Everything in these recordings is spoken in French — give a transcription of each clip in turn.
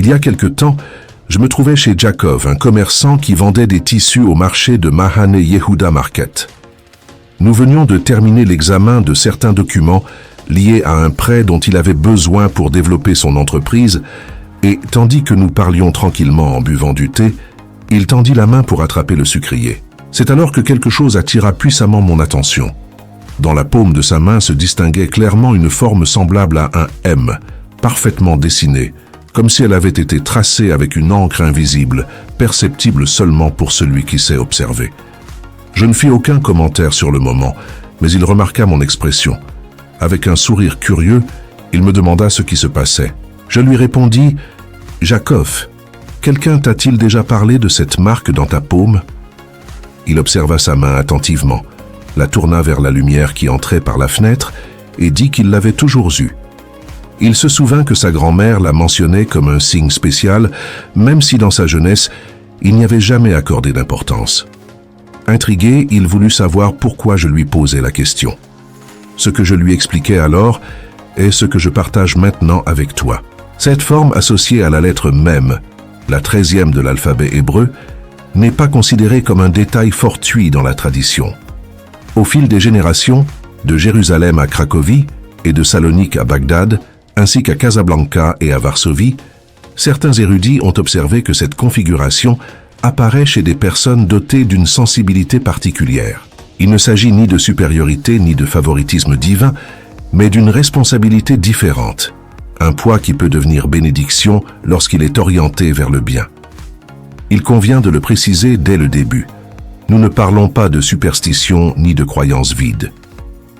Il y a quelque temps, je me trouvais chez Jacob, un commerçant qui vendait des tissus au marché de Mahane Yehuda Market. Nous venions de terminer l'examen de certains documents liés à un prêt dont il avait besoin pour développer son entreprise, et tandis que nous parlions tranquillement en buvant du thé, il tendit la main pour attraper le sucrier. C'est alors que quelque chose attira puissamment mon attention. Dans la paume de sa main se distinguait clairement une forme semblable à un M, parfaitement dessinée, comme si elle avait été tracée avec une encre invisible, perceptible seulement pour celui qui sait observer. Je ne fis aucun commentaire sur le moment, mais il remarqua mon expression. Avec un sourire curieux, il me demanda ce qui se passait. Je lui répondis « Jacob, quelqu'un t'a-t-il déjà parlé de cette marque dans ta paume ?» Il observa sa main attentivement, la tourna vers la lumière qui entrait par la fenêtre et dit qu'il l'avait toujours eue. Il se souvint que sa grand-mère la mentionnait comme un signe spécial, même si dans sa jeunesse, il n'y avait jamais accordé d'importance. Intrigué, il voulut savoir pourquoi je lui posais la question. Ce que je lui expliquai alors est ce que je partage maintenant avec toi. Cette forme associée à la lettre Mem, la 13e de l'alphabet hébreu, n'est pas considérée comme un détail fortuit dans la tradition. Au fil des générations, de Jérusalem à Cracovie et de Salonique à Bagdad, ainsi qu'à Casablanca et à Varsovie, certains érudits ont observé que cette configuration apparaît chez des personnes dotées d'une sensibilité particulière. Il ne s'agit ni de supériorité ni de favoritisme divin, mais d'une responsabilité différente, un poids qui peut devenir bénédiction lorsqu'il est orienté vers le bien. Il convient de le préciser dès le début. Nous ne parlons pas de superstition ni de croyances vides.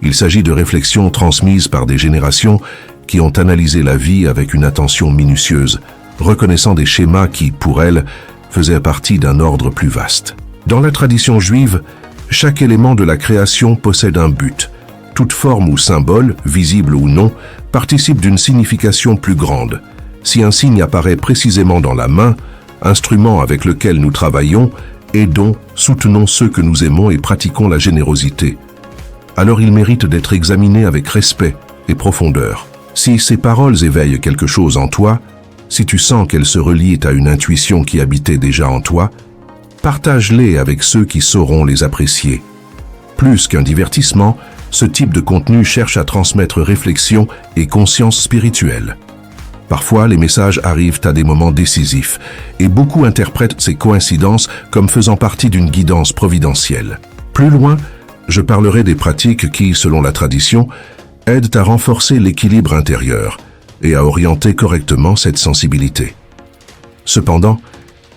Il s'agit de réflexions transmises par des générations qui ont analysé la vie avec une attention minutieuse, reconnaissant des schémas qui, pour elles, faisaient partie d'un ordre plus vaste. Dans la tradition juive, chaque élément de la création possède un but. Toute forme ou symbole, visible ou non, participe d'une signification plus grande. Si un signe apparaît précisément dans la main, instrument avec lequel nous travaillons, aidons, soutenons ceux que nous aimons et pratiquons la générosité, alors il mérite d'être examiné avec respect et profondeur. Si ces paroles éveillent quelque chose en toi, si tu sens qu'elles se relient à une intuition qui habitait déjà en toi, partage-les avec ceux qui sauront les apprécier. Plus qu'un divertissement, ce type de contenu cherche à transmettre réflexion et conscience spirituelle. Parfois, les messages arrivent à des moments décisifs, et beaucoup interprètent ces coïncidences comme faisant partie d'une guidance providentielle. Plus loin, je parlerai des pratiques qui, selon la tradition, aident à renforcer l'équilibre intérieur et à orienter correctement cette sensibilité. Cependant,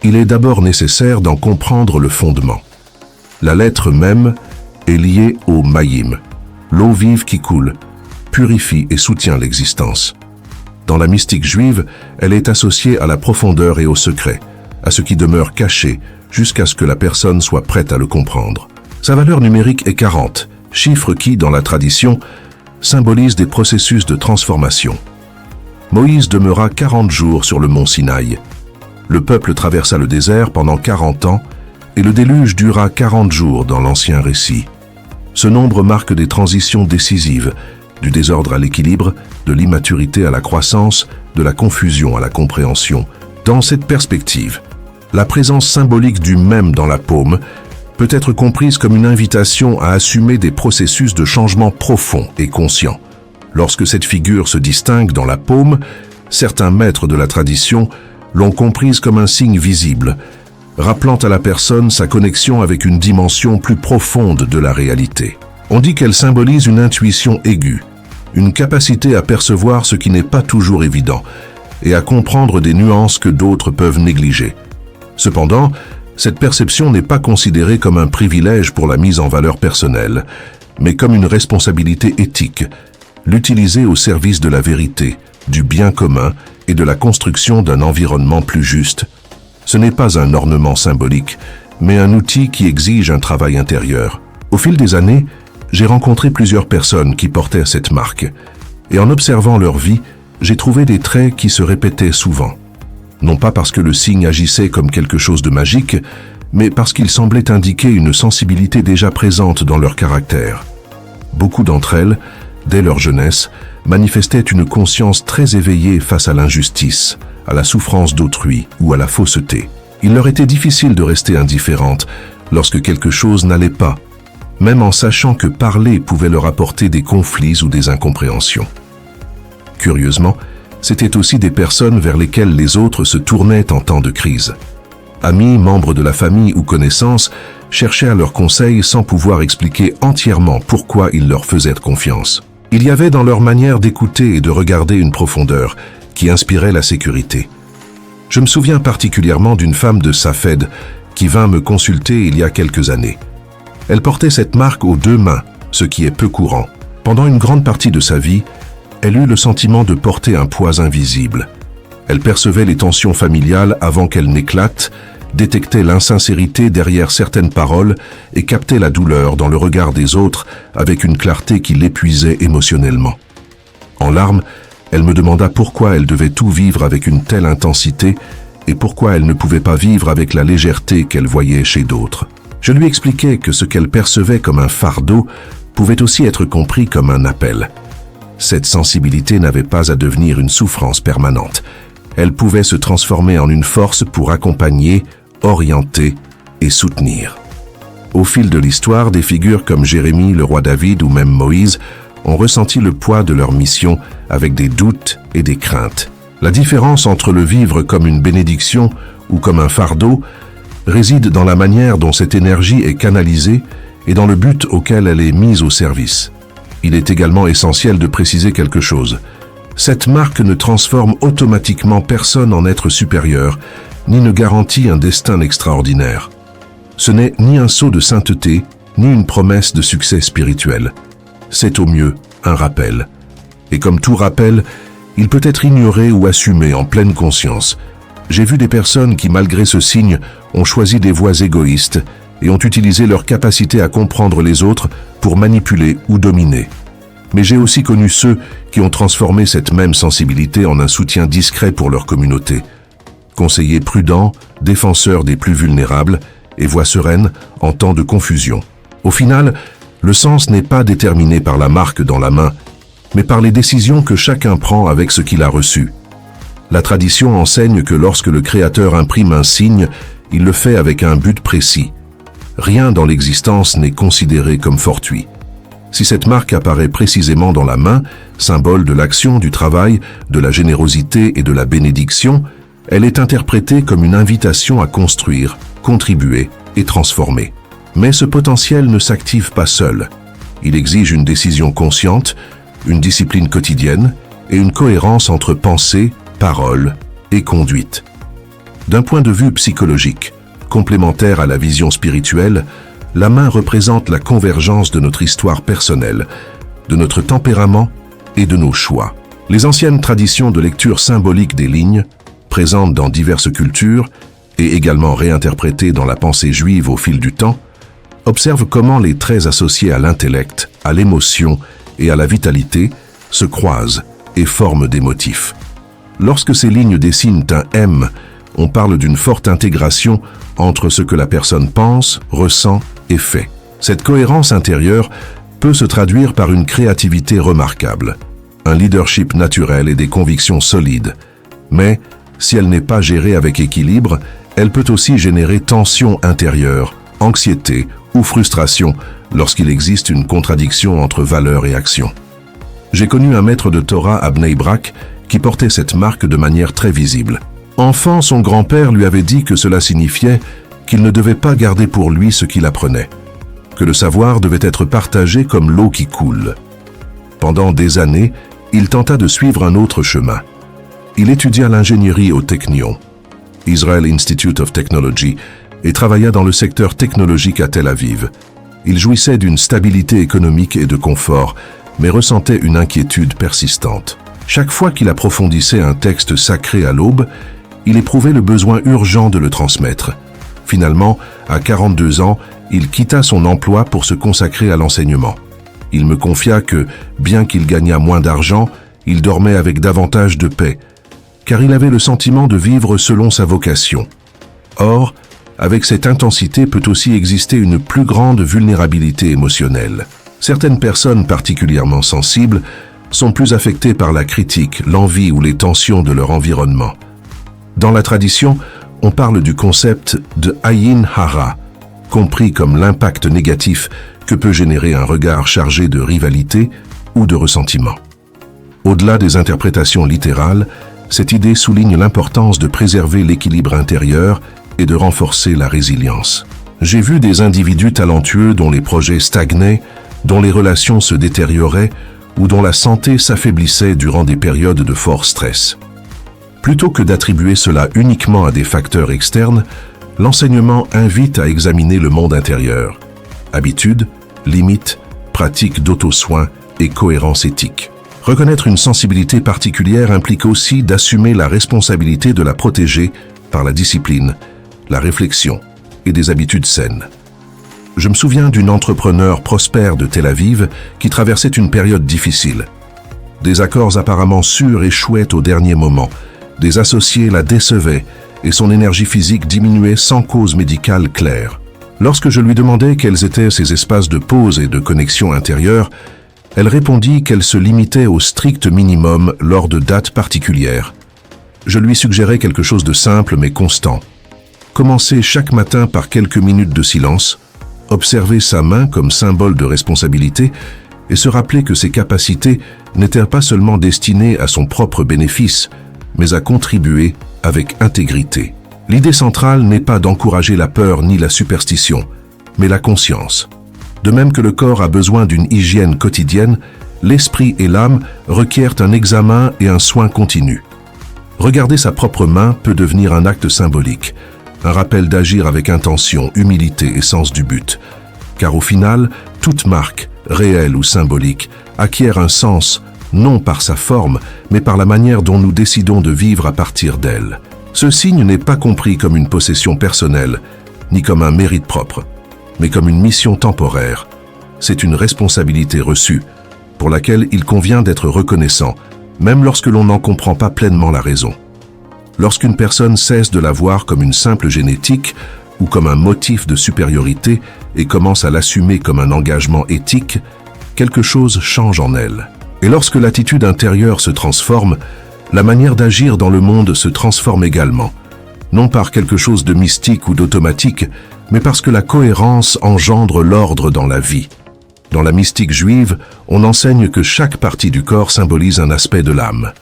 il est d'abord nécessaire d'en comprendre le fondement. La lettre Mem est liée au Mayim, l'eau vive qui coule, purifie et soutient l'existence. Dans la mystique juive, elle est associée à la profondeur et au secret, à ce qui demeure caché jusqu'à ce que la personne soit prête à le comprendre. Sa valeur numérique est 40, chiffre qui, dans la tradition, symbolise des processus de transformation. Moïse demeura 40 jours sur le mont Sinaï. Le peuple traversa le désert pendant 40 ans et le déluge dura 40 jours dans l'ancien récit. Ce nombre marque des transitions décisives, du désordre à l'équilibre, de l'immaturité à la croissance, de la confusion à la compréhension. Dans cette perspective, la présence symbolique du Mem dans la paume peut être comprise comme une invitation à assumer des processus de changement profond et conscient. Lorsque cette figure se distingue dans la paume, certains maîtres de la tradition l'ont comprise comme un signe visible, rappelant à la personne sa connexion avec une dimension plus profonde de la réalité. On dit qu'elle symbolise une intuition aiguë, une capacité à percevoir ce qui n'est pas toujours évident et à comprendre des nuances que d'autres peuvent négliger. Cependant, cette perception n'est pas considérée comme un privilège pour la mise en valeur personnelle, mais comme une responsabilité éthique, l'utiliser au service de la vérité, du bien commun et de la construction d'un environnement plus juste. Ce n'est pas un ornement symbolique, mais un outil qui exige un travail intérieur. Au fil des années, j'ai rencontré plusieurs personnes qui portaient cette marque, et en observant leur vie, j'ai trouvé des traits qui se répétaient souvent. Non pas parce que le signe agissait comme quelque chose de magique, mais parce qu'il semblait indiquer une sensibilité déjà présente dans leur caractère. Beaucoup d'entre elles, dès leur jeunesse, manifestaient une conscience très éveillée face à l'injustice, à la souffrance d'autrui ou à la fausseté. Il leur était difficile de rester indifférentes lorsque quelque chose n'allait pas, même en sachant que parler pouvait leur apporter des conflits ou des incompréhensions. Curieusement, c'étaient aussi des personnes vers lesquelles les autres se tournaient en temps de crise. Amis, membres de la famille ou connaissances cherchaient à leurs conseils sans pouvoir expliquer entièrement pourquoi ils leur faisaient confiance. Il y avait dans leur manière d'écouter et de regarder une profondeur qui inspirait la sécurité. Je me souviens particulièrement d'une femme de Safed qui vint me consulter il y a quelques années. Elle portait cette marque aux 2 mains, ce qui est peu courant. Pendant une grande partie de sa vie, elle eut le sentiment de porter un poids invisible. Elle percevait les tensions familiales avant qu'elles n'éclatent, détectait l'insincérité derrière certaines paroles et captait la douleur dans le regard des autres avec une clarté qui l'épuisait émotionnellement. En larmes, elle me demanda pourquoi elle devait tout vivre avec une telle intensité et pourquoi elle ne pouvait pas vivre avec la légèreté qu'elle voyait chez d'autres. Je lui expliquai que ce qu'elle percevait comme un fardeau pouvait aussi être compris comme un appel. Cette sensibilité n'avait pas à devenir une souffrance permanente. Elle pouvait se transformer en une force pour accompagner, orienter et soutenir. Au fil de l'histoire, des figures comme Jérémie, le roi David ou même Moïse ont ressenti le poids de leur mission avec des doutes et des craintes. La différence entre le vivre comme une bénédiction ou comme un fardeau réside dans la manière dont cette énergie est canalisée et dans le but auquel elle est mise au service. Il est également essentiel de préciser quelque chose. Cette marque ne transforme automatiquement personne en être supérieur, ni ne garantit un destin extraordinaire. Ce n'est ni un sceau de sainteté, ni une promesse de succès spirituel. C'est au mieux un rappel. Et comme tout rappel, il peut être ignoré ou assumé en pleine conscience. J'ai vu des personnes qui, malgré ce signe, ont choisi des voies égoïstes et ont utilisé leur capacité à comprendre les autres pour manipuler ou dominer. Mais j'ai aussi connu ceux qui ont transformé cette même sensibilité en un soutien discret pour leur communauté. Conseillers prudents, défenseurs des plus vulnérables et voix sereine en temps de confusion. Au final, le sens n'est pas déterminé par la marque dans la main, mais par les décisions que chacun prend avec ce qu'il a reçu. La tradition enseigne que lorsque le Créateur imprime un signe, il le fait avec un but précis. Rien dans l'existence n'est considéré comme fortuit. Si cette marque apparaît précisément dans la main, symbole de l'action, du travail, de la générosité et de la bénédiction, elle est interprétée comme une invitation à construire, contribuer et transformer. Mais ce potentiel ne s'active pas seul. Il exige une décision consciente, une discipline quotidienne et une cohérence entre pensée, parole et conduite. D'un point de vue psychologique, complémentaire à la vision spirituelle, la main représente la convergence de notre histoire personnelle, de notre tempérament et de nos choix. Les anciennes traditions de lecture symbolique des lignes, présentes dans diverses cultures et également réinterprétées dans la pensée juive au fil du temps, observent comment les traits associés à l'intellect, à l'émotion et à la vitalité se croisent et forment des motifs. Lorsque ces lignes dessinent un M, on parle d'une forte intégration entre ce que la personne pense, ressent et fait. Cette cohérence intérieure peut se traduire par une créativité remarquable, un leadership naturel et des convictions solides. Mais, si elle n'est pas gérée avec équilibre, elle peut aussi générer tension intérieure, anxiété ou frustration lorsqu'il existe une contradiction entre valeurs et actions. J'ai connu un maître de Torah à Bnei Brak qui portait cette marque de manière très visible. Enfant, son grand-père lui avait dit que cela signifiait qu'il ne devait pas garder pour lui ce qu'il apprenait, que le savoir devait être partagé comme l'eau qui coule. Pendant des années, il tenta de suivre un autre chemin. Il étudia l'ingénierie au Technion, Israel Institute of Technology, et travailla dans le secteur technologique à Tel Aviv. Il jouissait d'une stabilité économique et de confort, mais ressentait une inquiétude persistante. Chaque fois qu'il approfondissait un texte sacré à l'aube, il éprouvait le besoin urgent de le transmettre. Finalement, à 42 ans, il quitta son emploi pour se consacrer à l'enseignement. Il me confia que, bien qu'il gagnât moins d'argent, il dormait avec davantage de paix, car il avait le sentiment de vivre selon sa vocation. Or, avec cette intensité peut aussi exister une plus grande vulnérabilité émotionnelle. Certaines personnes particulièrement sensibles sont plus affectées par la critique, l'envie ou les tensions de leur environnement. Dans la tradition, on parle du concept de Ayin Hara, compris comme l'impact négatif que peut générer un regard chargé de rivalité ou de ressentiment. Au-delà des interprétations littérales, cette idée souligne l'importance de préserver l'équilibre intérieur et de renforcer la résilience. J'ai vu des individus talentueux dont les projets stagnaient, dont les relations se détérioraient ou dont la santé s'affaiblissait durant des périodes de fort stress. Plutôt que d'attribuer cela uniquement à des facteurs externes, l'enseignement invite à examiner le monde intérieur. Habitudes, limites, pratiques d'auto-soin et cohérence éthique. Reconnaître une sensibilité particulière implique aussi d'assumer la responsabilité de la protéger par la discipline, la réflexion et des habitudes saines. Je me souviens d'une entrepreneur prospère de Tel Aviv qui traversait une période difficile. Des accords apparemment sûrs échouaient au dernier moment, des associés la décevaient et son énergie physique diminuait sans cause médicale claire. Lorsque je lui demandais quels étaient ses espaces de pause et de connexion intérieure, elle répondit qu'elle se limitait au strict minimum lors de dates particulières. Je lui suggérais quelque chose de simple mais constant. Commencer chaque matin par quelques minutes de silence, observer sa main comme symbole de responsabilité et se rappeler que ses capacités n'étaient pas seulement destinées à son propre bénéfice, mais à contribuer avec intégrité. L'idée centrale n'est pas d'encourager la peur ni la superstition, mais la conscience. De même que le corps a besoin d'une hygiène quotidienne, l'esprit et l'âme requièrent un examen et un soin continu. Regarder sa propre main peut devenir un acte symbolique, un rappel d'agir avec intention, humilité et sens du but. Car au final, toute marque, réelle ou symbolique, acquiert un sens, non par sa forme, mais par la manière dont nous décidons de vivre à partir d'elle. Ce signe n'est pas compris comme une possession personnelle, ni comme un mérite propre, mais comme une mission temporaire. C'est une responsabilité reçue, pour laquelle il convient d'être reconnaissant, même lorsque l'on n'en comprend pas pleinement la raison. Lorsqu'une personne cesse de la voir comme une simple génétique ou comme un motif de supériorité et commence à l'assumer comme un engagement éthique, quelque chose change en elle. Et lorsque l'attitude intérieure se transforme, la manière d'agir dans le monde se transforme également, non par quelque chose de mystique ou d'automatique, mais parce que la cohérence engendre l'ordre dans la vie. Dans la mystique juive, on enseigne que chaque partie du corps symbolise un aspect de l'âme.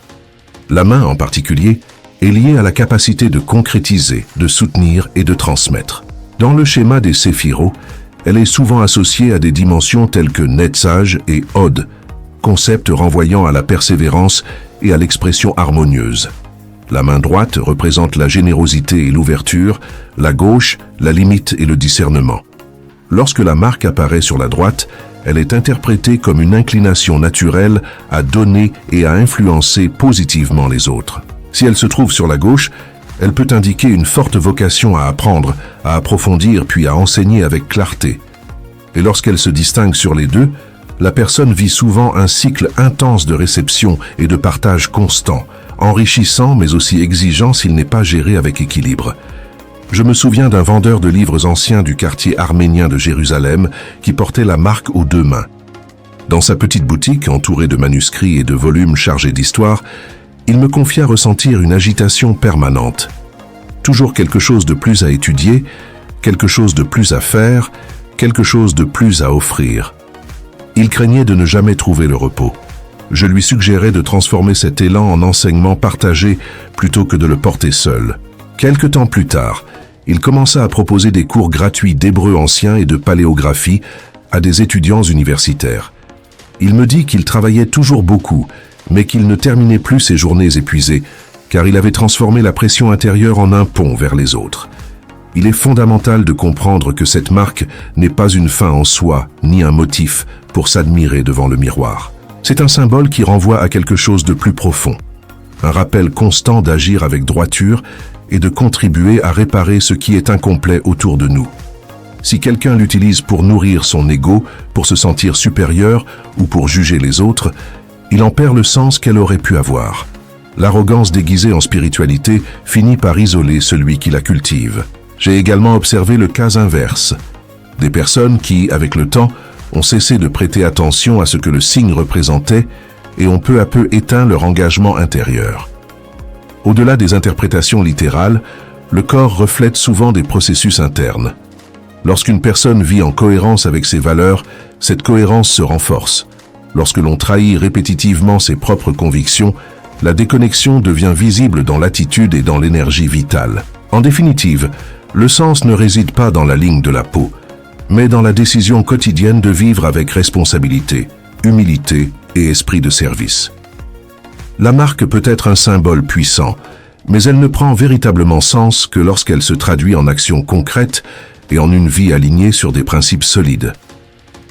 La main en particulier est liée à la capacité de concrétiser, de soutenir et de transmettre. Dans le schéma des séphiros, elle est souvent associée à des dimensions telles que Netzach et Hod, concepts renvoyant à la persévérance et à l'expression harmonieuse. La main droite représente la générosité et l'ouverture, la gauche, la limite et le discernement. Lorsque la marque apparaît sur la droite, elle est interprétée comme une inclination naturelle à donner et à influencer positivement les autres. Si elle se trouve sur la gauche, elle peut indiquer une forte vocation à apprendre, à approfondir puis à enseigner avec clarté. Et lorsqu'elle se distingue sur les deux, la personne vit souvent un cycle intense de réception et de partage constant, enrichissant mais aussi exigeant s'il n'est pas géré avec équilibre. Je me souviens d'un vendeur de livres anciens du quartier arménien de Jérusalem qui portait la marque aux deux mains. Dans sa petite boutique, entourée de manuscrits et de volumes chargés d'histoire, il me confia ressentir une agitation permanente. Toujours quelque chose de plus à étudier, quelque chose de plus à faire, quelque chose de plus à offrir. Il craignait de ne jamais trouver le repos. Je lui suggérais de transformer cet élan en enseignement partagé plutôt que de le porter seul. Quelque temps plus tard, il commença à proposer des cours gratuits d'hébreu ancien et de paléographie à des étudiants universitaires. Il me dit qu'il travaillait toujours beaucoup, mais qu'il ne terminait plus ses journées épuisées, car il avait transformé la pression intérieure en un pont vers les autres. Il est fondamental de comprendre que cette marque n'est pas une fin en soi, ni un motif pour s'admirer devant le miroir. C'est un symbole qui renvoie à quelque chose de plus profond. Un rappel constant d'agir avec droiture et de contribuer à réparer ce qui est incomplet autour de nous. Si quelqu'un l'utilise pour nourrir son ego, pour se sentir supérieur ou pour juger les autres, il en perd le sens qu'elle aurait pu avoir. L'arrogance déguisée en spiritualité finit par isoler celui qui la cultive. J'ai également observé le cas inverse. Des personnes qui, avec le temps, ont cessé de prêter attention à ce que le signe représentait et ont peu à peu éteint leur engagement intérieur. Au-delà des interprétations littérales, le corps reflète souvent des processus internes. Lorsqu'une personne vit en cohérence avec ses valeurs, cette cohérence se renforce. Lorsque l'on trahit répétitivement ses propres convictions, la déconnexion devient visible dans l'attitude et dans l'énergie vitale. En définitive, le sens ne réside pas dans la ligne de la peau, mais dans la décision quotidienne de vivre avec responsabilité, humilité et esprit de service. La marque peut être un symbole puissant, mais elle ne prend véritablement sens que lorsqu'elle se traduit en actions concrètes et en une vie alignée sur des principes solides.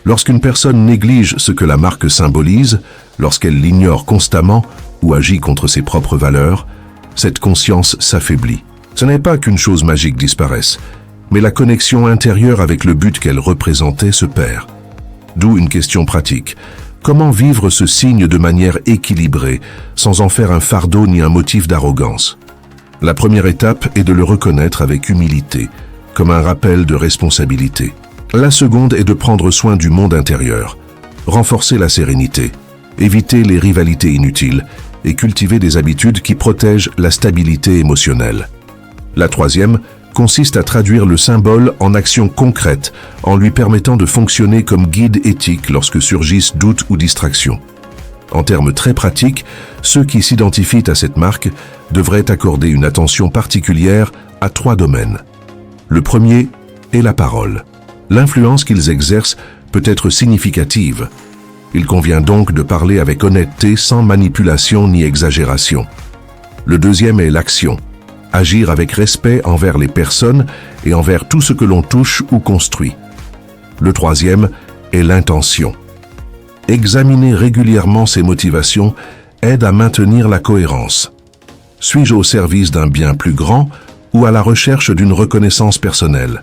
Lorsqu'une personne néglige ce que la marque symbolise, lorsqu'elle l'ignore constamment ou agit contre ses propres valeurs, cette conscience s'affaiblit. Ce n'est pas qu'une chose magique disparaisse, mais la connexion intérieure avec le but qu'elle représentait se perd. D'où une question pratique. Comment vivre ce signe de manière équilibrée, sans en faire un fardeau ni un motif d'arrogance? La première étape est de le reconnaître avec humilité, comme un rappel de responsabilité. La seconde est de prendre soin du monde intérieur, renforcer la sérénité, éviter les rivalités inutiles et cultiver des habitudes qui protègent la stabilité émotionnelle. La troisième consiste à traduire le symbole en actions concrètes en lui permettant de fonctionner comme guide éthique lorsque surgissent doutes ou distractions. En termes très pratiques, ceux qui s'identifient à cette marque devraient accorder une attention particulière à 3 domaines. Le premier est la parole. L'influence qu'ils exercent peut être significative. Il convient donc de parler avec honnêteté sans manipulation ni exagération. Le deuxième est l'action. Agir avec respect envers les personnes et envers tout ce que l'on touche ou construit. Le troisième est l'intention. Examiner régulièrement ses motivations aide à maintenir la cohérence. Suis-je au service d'un bien plus grand ou à la recherche d'une reconnaissance personnelle?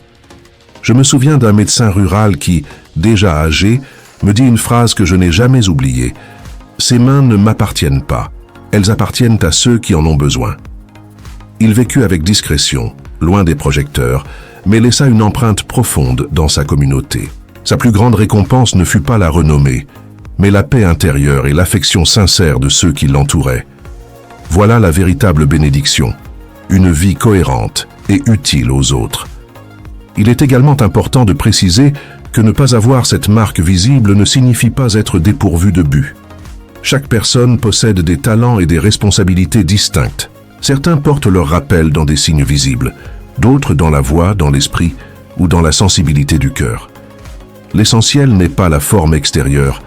Je me souviens d'un médecin rural qui, déjà âgé, me dit une phrase que je n'ai jamais oubliée. « Ces mains ne m'appartiennent pas, elles appartiennent à ceux qui en ont besoin. » Il vécut avec discrétion, loin des projecteurs, mais laissa une empreinte profonde dans sa communauté. Sa plus grande récompense ne fut pas la renommée, mais la paix intérieure et l'affection sincère de ceux qui l'entouraient. Voilà la véritable bénédiction, une vie cohérente et utile aux autres. Il est également important de préciser que ne pas avoir cette marque visible ne signifie pas être dépourvu de but. Chaque personne possède des talents et des responsabilités distinctes. Certains portent leur rappel dans des signes visibles, d'autres dans la voix, dans l'esprit ou dans la sensibilité du cœur. L'essentiel n'est pas la forme extérieure,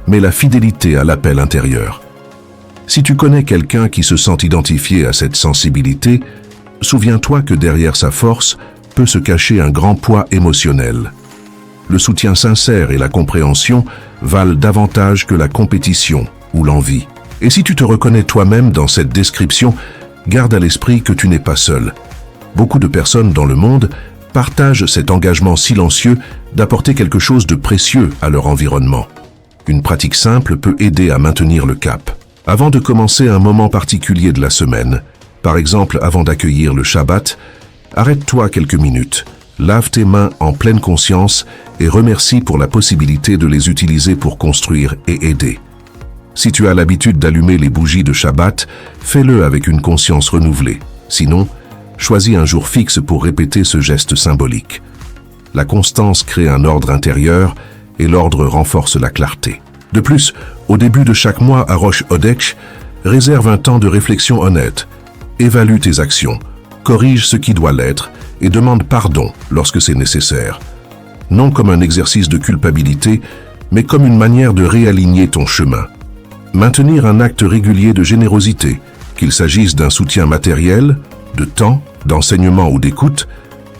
mais la fidélité à l'appel intérieur. Si tu connais quelqu'un qui se sent identifié à cette sensibilité, souviens-toi que derrière sa force peut se cacher un grand poids émotionnel. Le soutien sincère et la compréhension valent davantage que la compétition ou l'envie. Et si tu te reconnais toi-même dans cette description, garde à l'esprit que tu n'es pas seul. Beaucoup de personnes dans le monde partagent cet engagement silencieux d'apporter quelque chose de précieux à leur environnement. Une pratique simple peut aider à maintenir le cap. Avant de commencer un moment particulier de la semaine, par exemple avant d'accueillir le Shabbat, arrête-toi quelques minutes, lave tes mains en pleine conscience et remercie pour la possibilité de les utiliser pour construire et aider. Si tu as l'habitude d'allumer les bougies de Shabbat, fais-le avec une conscience renouvelée. Sinon, choisis un jour fixe pour répéter ce geste symbolique. La constance crée un ordre intérieur et l'ordre renforce la clarté. De plus, au début de chaque mois à Rosh Hodesh, réserve un temps de réflexion honnête. Évalue tes actions, corrige ce qui doit l'être et demande pardon lorsque c'est nécessaire. Non comme un exercice de culpabilité, mais comme une manière de réaligner ton chemin. Maintenir un acte régulier de générosité, qu'il s'agisse d'un soutien matériel, de temps, d'enseignement ou d'écoute,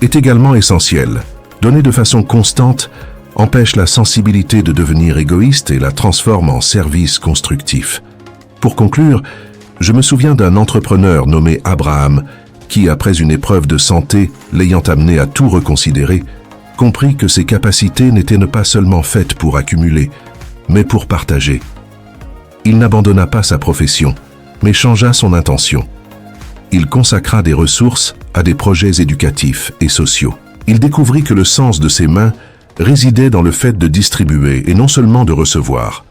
est également essentiel. Donner de façon constante empêche la sensibilité de devenir égoïste et la transforme en service constructif. Pour conclure, je me souviens d'un entrepreneur nommé Abraham qui, après une épreuve de santé l'ayant amené à tout reconsidérer, comprit que ses capacités n'étaient pas seulement faites pour accumuler, mais pour partager. Il n'abandonna pas sa profession, mais changea son intention. Il consacra des ressources à des projets éducatifs et sociaux. Il découvrit que le sens de ses mains résidait dans le fait de distribuer et non seulement de recevoir.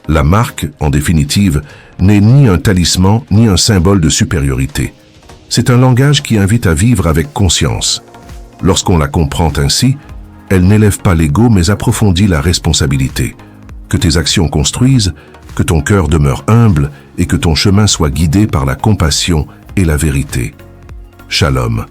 La marque, en définitive, n'est ni un talisman ni un symbole de supériorité. C'est un langage qui invite à vivre avec conscience. Lorsqu'on la comprend ainsi, elle n'élève pas l'ego mais approfondit la responsabilité. Que tes actions construisent, que ton cœur demeure humble et que ton chemin soit guidé par la compassion et la vérité. Shalom.